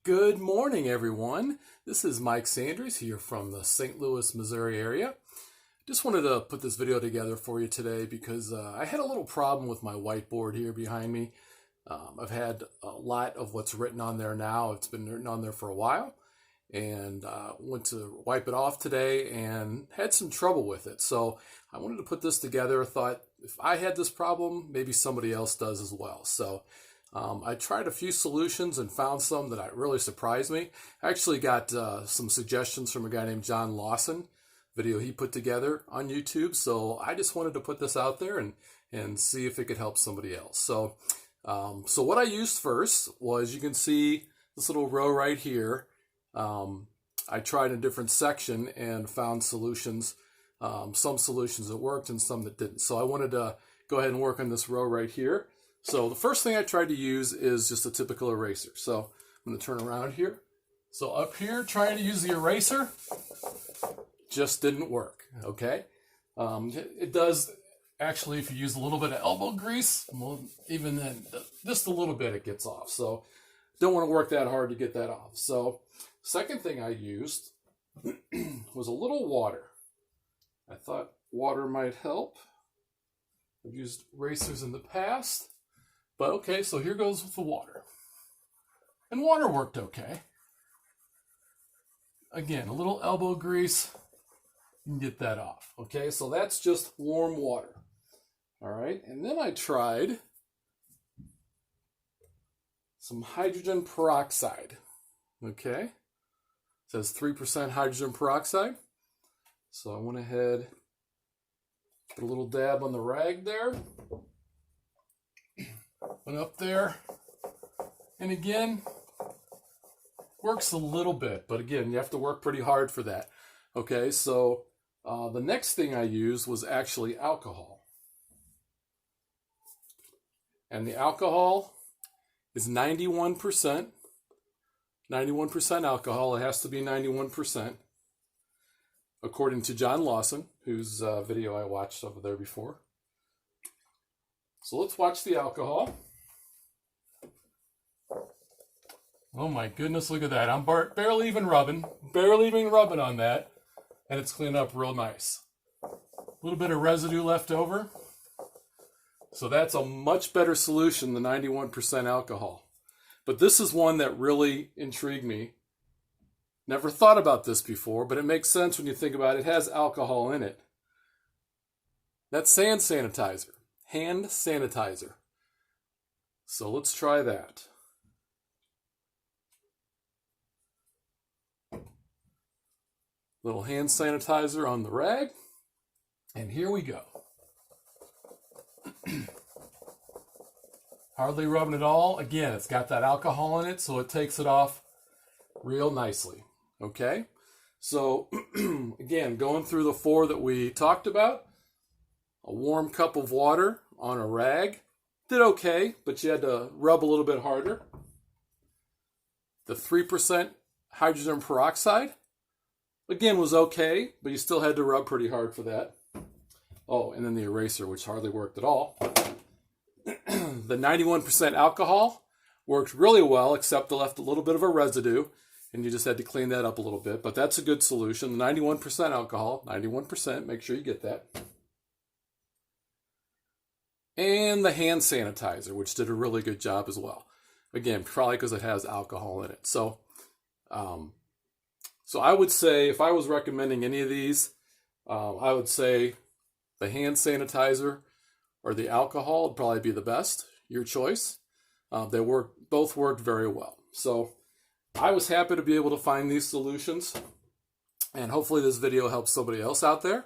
Good morning, everyone. This is Mike Sanders here from the St. Louis, Missouri area. Just wanted to put this video together for you today because I had a little problem with my whiteboard here behind me. I've had a lot of what's written on there now. It's been written on there for a while, and went to wipe it off today and had some trouble with it. So I wanted to put this together. I thought if I had this problem, maybe somebody else does as well. So I tried a few solutions and found some that really surprised me. I actually got some suggestions from a guy named John Lawson, video he put together on YouTube. So I just wanted to put this out there and see if it could help somebody else. So what I used first was, you can see this little row right here. I tried a different section and found solutions, some solutions that worked and some that didn't. So I wanted to go ahead and work on this row right here. So the first thing I tried to use is just a typical eraser. So I'm going to turn around here. So up here, trying to use the eraser, just didn't work, okay? It does, actually, if you use a little bit of elbow grease, well, even then, just a little bit, it gets off. So don't want to work that hard to get that off. So second thing I used was a little water. I thought water might help. I've used erasers in the past. But okay, so here goes with the water. And water worked okay. Again, a little elbow grease, you can get that off. Okay, so that's just warm water. All right, and then I tried some hydrogen peroxide. Okay, it says 3% hydrogen peroxide. So I went ahead, put a little dab on the rag there. Went up there, and again, works a little bit, but again, you have to work pretty hard for that. Okay, so the next thing I used was actually alcohol. And the alcohol is 91%. 91% alcohol. It has to be 91%, according to John Lawson, whose video I watched over there before. So let's watch the alcohol. Oh my goodness, look at that. I'm barely even rubbing on that, and it's cleaned up real nice. A little bit of residue left over. So that's a much better solution than 91% alcohol. But this is one that really intrigued me. Never thought about this before, but it makes sense when you think about it. It has alcohol in it. That's hand sanitizer. Hand sanitizer. So let's try that. Little hand sanitizer on the rag. And here we go. Hardly rubbing at all. Again, it's got that alcohol in it, so it takes it off real nicely. Okay? So, again, going through the four that we talked about. A warm cup of water on a rag. Did okay, but you had to rub a little bit harder. The 3% hydrogen peroxide, again, was okay, but you still had to rub pretty hard for that. Oh, and then the eraser, which hardly worked at all. The 91% alcohol worked really well, except it left a little bit of a residue, and you just had to clean that up a little bit. But that's a good solution. The 91% alcohol, 91%, make sure you get that. And the hand sanitizer, which did a really good job as well. Again, probably because it has alcohol in it. So I would say, if I was recommending any of these, I would say the hand sanitizer or the alcohol would probably be the best, your choice. They both worked very well. So I was happy to be able to find these solutions, and hopefully this video helps somebody else out there.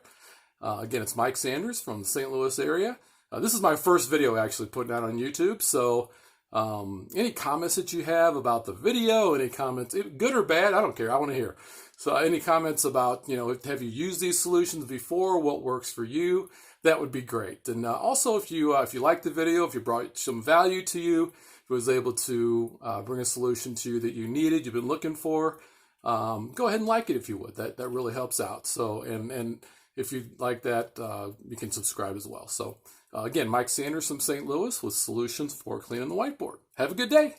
Again, it's Mike Sanders from the St. Louis area. This is my first video actually putting out on YouTube, so any comments that you have about the video, any comments, good or bad, I don't care, I want to hear. So any comments about, have you used these solutions before, what works for you, that would be great. And also, if you liked the video, if you brought some value to you, if it was able to bring a solution to you that you needed, you've been looking for, go ahead and like it if you would. That really helps out. So, and if you like that, you can subscribe as well. So again, Mike Sanders from St. Louis with solutions for cleaning the whiteboard. Have a good day.